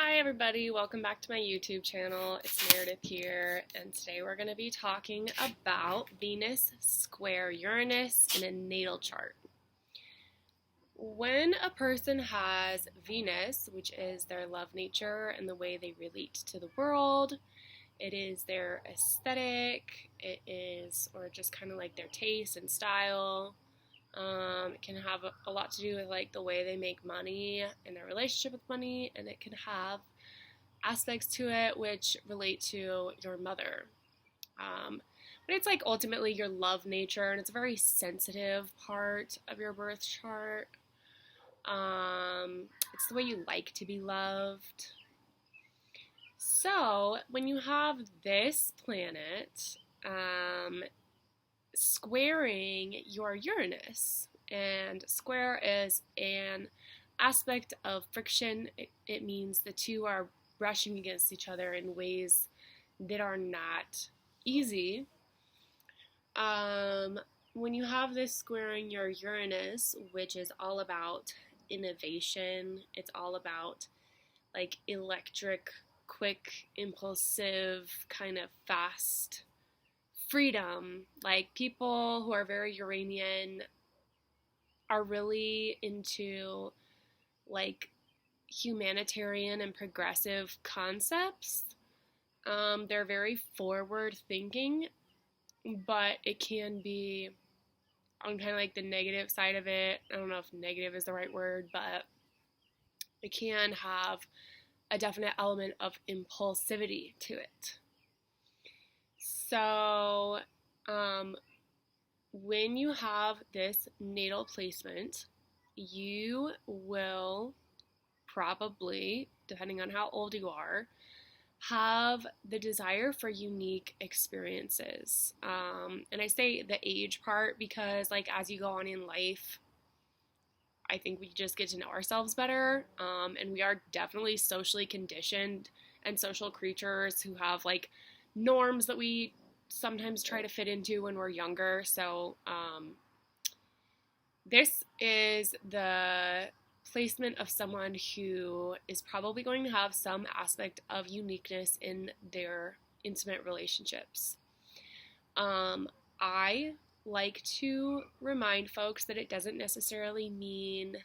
Hi everybody, welcome back to my YouTube channel. It's Meredith here, and today we're going to be talking about Venus square Uranus in a natal chart. When a person has Venus, which is their love nature and the way they relate to the world, it is their aesthetic, or just kind of like their taste and style. It can have a lot to do with like the way they make money and their relationship with money, and it can have aspects to it which relate to your mother. But it's like ultimately your love nature, and it's a very sensitive part of your birth chart. It's the way you like to be loved. So when you have this planet squaring your Uranus, and square is an aspect of friction. It means the two are brushing against each other in ways that are not easy. When you have this squaring your Uranus, which is all about innovation, it's all about like electric, quick, impulsive, kind of fast freedom. Like people who are very Uranian are really into like humanitarian and progressive concepts. They're very forward thinking, but it can be on kind of like the negative side of it. I don't know if negative is the right word, but it can have a definite element of impulsivity to it. So, when you have this natal placement, you will probably, depending on how old you are, have the desire for unique experiences. And I say the age part because, like, as you go on in life, I think we just get to know ourselves better. And we are definitely socially conditioned and social creatures who have, like, norms that we sometimes try to fit into when we're younger. So, this is the placement of someone who is probably going to have some aspect of uniqueness in their intimate relationships. I like to remind folks that it doesn't necessarily mean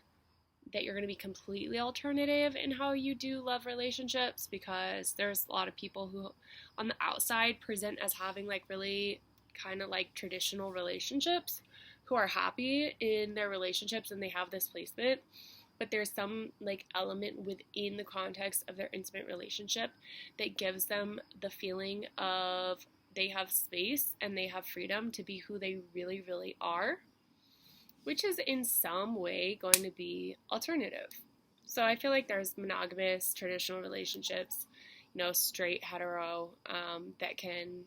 that you're going to be completely alternative in how you do love relationships, because there's a lot of people who on the outside present as having like really kind of like traditional relationships, who are happy in their relationships and they have this placement, but there's some like element within the context of their intimate relationship that gives them the feeling of they have space and they have freedom to be who they really, really are, which is in some way going to be alternative. So I feel like there's monogamous traditional relationships, straight hetero, that can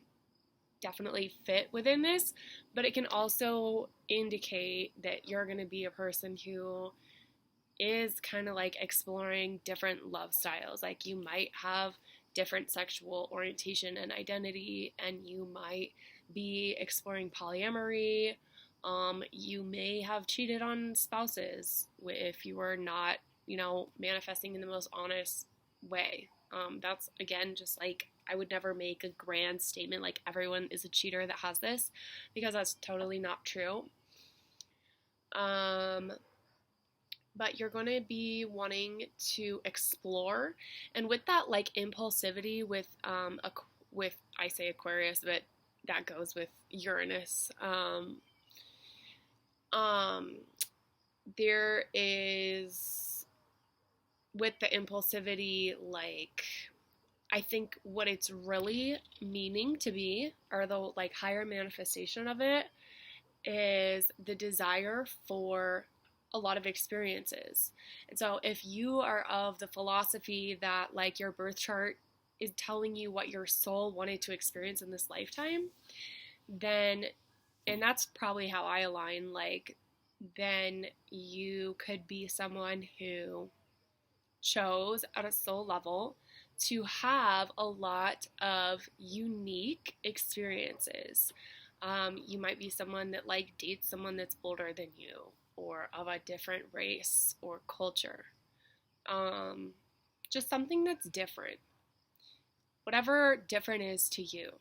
definitely fit within this, but it can also indicate that you're going to be a person who is kind of like exploring different love styles. Like you might have different sexual orientation and identity, and you might be exploring polyamory. You may have cheated on spouses if you were not, manifesting in the most honest way. That's again just like, I would never make a grand statement like everyone is a cheater that has this, because that's totally not true. But you're going to be wanting to explore, and with that like impulsivity with I say Aquarius, but that goes with Uranus. There is, with the impulsivity, like, I think what it's really meaning to be, or the like higher manifestation of it, is the desire for a lot of experiences. And so if you are of the philosophy that like your birth chart is telling you what your soul wanted to experience in this lifetime, then, and that's probably how I align, like, then you could be someone who chose at a soul level to have a lot of unique experiences. You might be someone that like dates someone that's older than you, or of a different race or culture. just something that's different, whatever different is to you.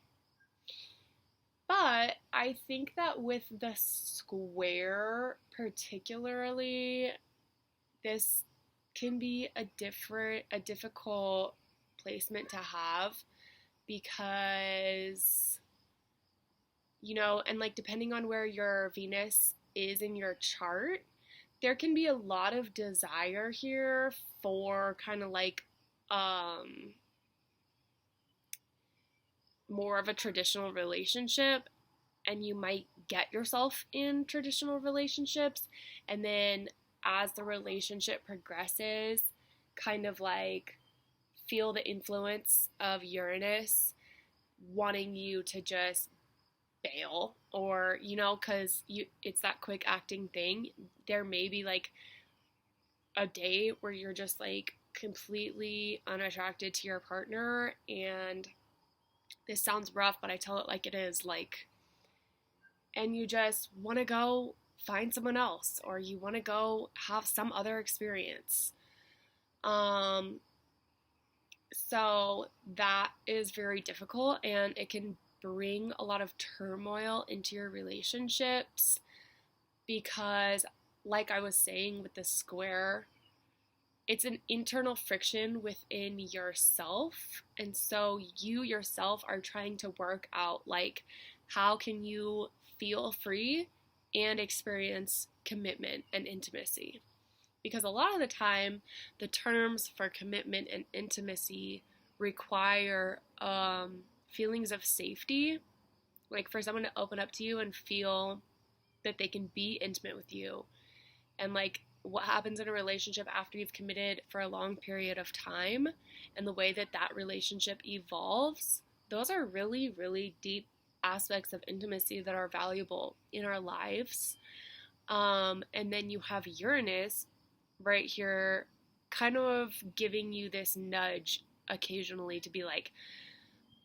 But I think that with the square particularly, this can be a difficult placement to have because, and like depending on where your Venus is in your chart, there can be a lot of desire here for kind of like more of a traditional relationship, and you might get yourself in traditional relationships, and then as the relationship progresses, kind of like feel the influence of Uranus wanting you to just bail, or because it's that quick acting thing. There may be like a day where you're just like completely unattracted to your partner, and this sounds rough, but I tell it like it is, like, and you just want to go find someone else, or you want to go have some other experience. So that is very difficult, and it can bring a lot of turmoil into your relationships because, like I was saying with the square, it's an internal friction within yourself. And so you yourself are trying to work out, like, how can you feel free and experience commitment and intimacy? Because a lot of the time, the terms for commitment and intimacy require feelings of safety, like for someone to open up to you and feel that they can be intimate with you. And like what happens in a relationship after you've committed for a long period of time and the way that that relationship evolves, those are really, really deep aspects of intimacy that are valuable in our lives. And then you have Uranus right here kind of giving you this nudge occasionally to be like,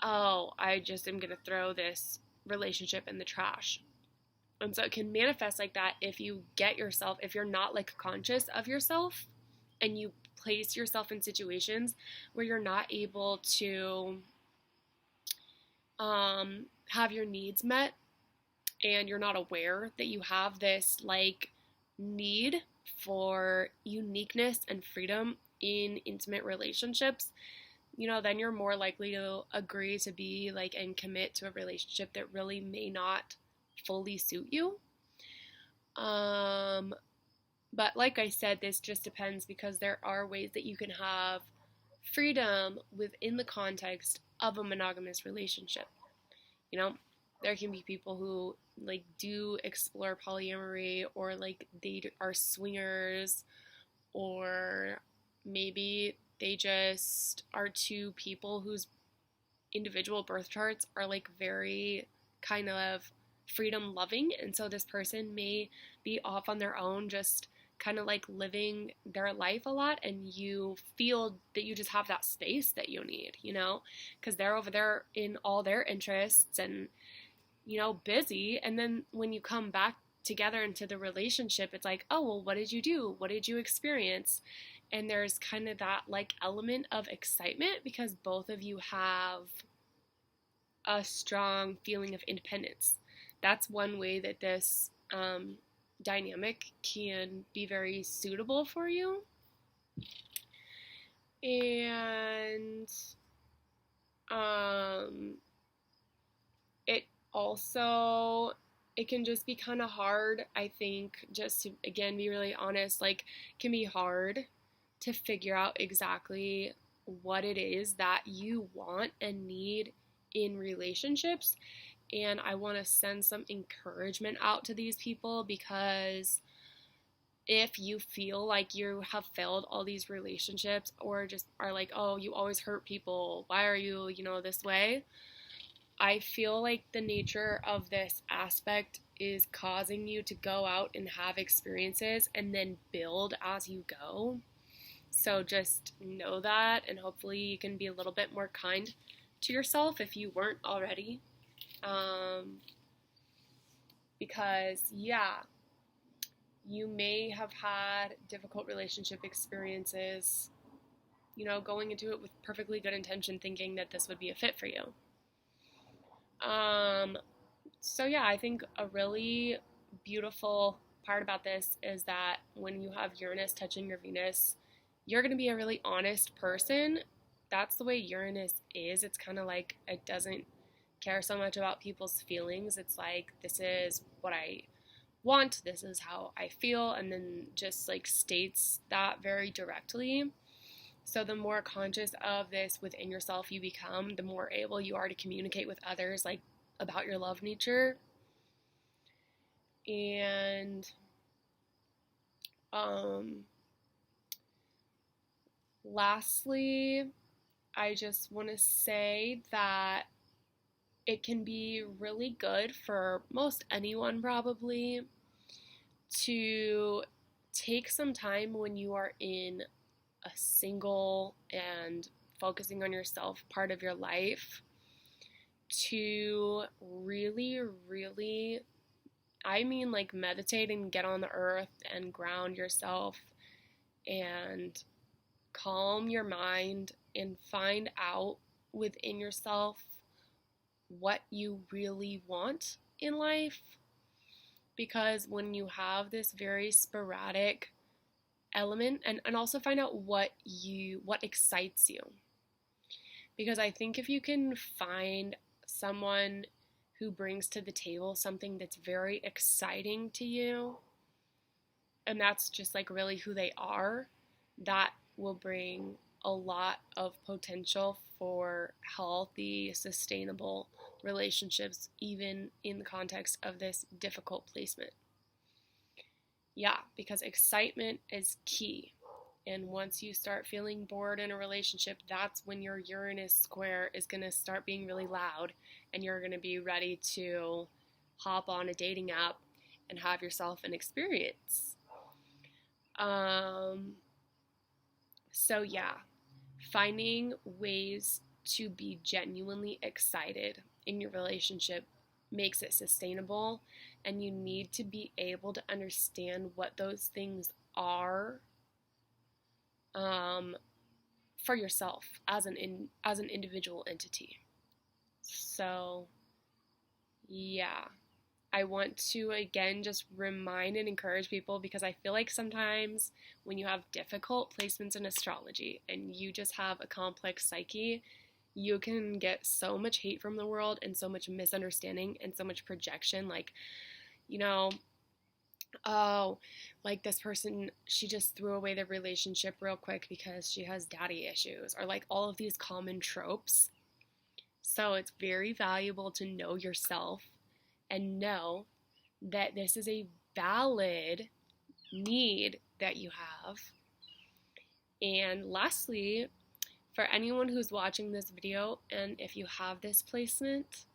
oh, I just am going to throw this relationship in the trash. And so it can manifest like that if you're not like conscious of yourself and you place yourself in situations where you're not able to have your needs met, and you're not aware that you have this like need for uniqueness and freedom in intimate relationships, then you're more likely to agree to be like and commit to a relationship that really may not fully suit you. But like I said, this just depends because there are ways that you can have freedom within the context of a monogamous relationship. There can be people who like do explore polyamory, or like they are swingers, or maybe they just are two people whose individual birth charts are like very kind of freedom loving, and so this person may be off on their own, just kind of like living their life a lot, and you feel that you just have that space that you need, because they're over there in all their interests and busy, and then when you come back together into the relationship, it's like, oh, well, what did you do? What did you experience? And there's kind of that like element of excitement because both of you have a strong feeling of independence. That's one way that this dynamic can be very suitable for you. And it can just be kind of hard, I think, just to, again, be really honest, like, it can be hard to figure out exactly what it is that you want and need in relationships. And I want to send some encouragement out to these people, because if you feel like you have failed all these relationships, or just are like, oh, you always hurt people, why are you, this way? I feel like the nature of this aspect is causing you to go out and have experiences and then build as you go. So just know that, and hopefully you can be a little bit more kind to yourself if you weren't already. Because, yeah, you may have had difficult relationship experiences going into it with perfectly good intention, thinking that this would be a fit for you. So yeah, I think a really beautiful part about this is that when you have Uranus touching your Venus, you're going to be a really honest person. That's the way Uranus is. It's kind of like it doesn't care so much about people's feelings. It's like, this is what I want, this is how I feel, and then just like states that very directly. So the more conscious of this within yourself you become, the more able you are to communicate with others, like, about your love nature. And lastly, I just want to say that it can be really good for most anyone probably to take some time when you are in a single and focusing on yourself part of your life to really, really, I mean, like, meditate and get on the earth and ground yourself and calm your mind and find out within yourself what you really want in life. Because when you have this very sporadic element, and also find out what excites you. Because I think if you can find someone who brings to the table something that's very exciting to you, and that's just like really who they are, that will bring a lot of potential for healthy, sustainable relationships, even in the context of this difficult placement. Yeah, because excitement is key. And once you start feeling bored in a relationship, that's when your Uranus square is going to start being really loud, and you're going to be ready to hop on a dating app and have yourself an experience. So yeah, finding ways to be genuinely excited in your relationship makes it sustainable, and you need to be able to understand what those things are for yourself as an individual entity. So yeah, I want to again just remind and encourage people, because I feel like sometimes when you have difficult placements in astrology and you just have a complex psyche, you can get so much hate from the world and so much misunderstanding and so much projection. Like, oh, like, this person, she just threw away the relationship real quick because she has daddy issues, or like all of these common tropes. So it's very valuable to know yourself and know that this is a valid need that you have. And lastly, for anyone who's watching this video, and if you have this placement,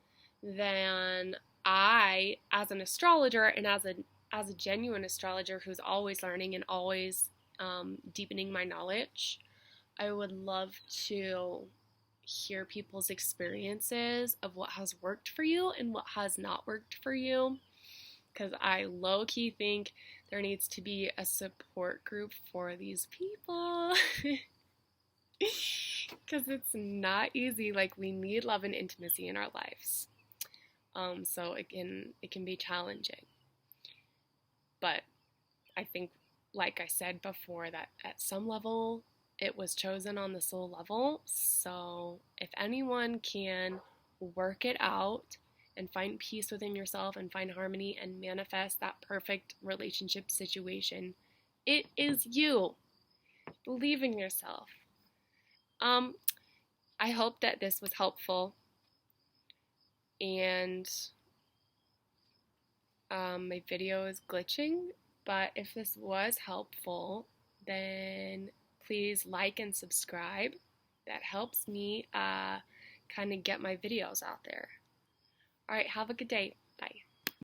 then I, as an astrologer and as a genuine astrologer who's always learning and always deepening my knowledge, I would love to hear people's experiences of what has worked for you and what has not worked for you, because I low-key think there needs to be a support group for these people. Because it's not easy. Like, we need love and intimacy in our lives. So it can be challenging. But I think, like I said before, that at some level it was chosen on the soul level. So if anyone can work it out and find peace within yourself and find harmony and manifest that perfect relationship situation, it is you. Believe in yourself. I hope that this was helpful, and my video is glitching, but if this was helpful, then please like and subscribe. That helps me kind of get my videos out there. All right, have a good day.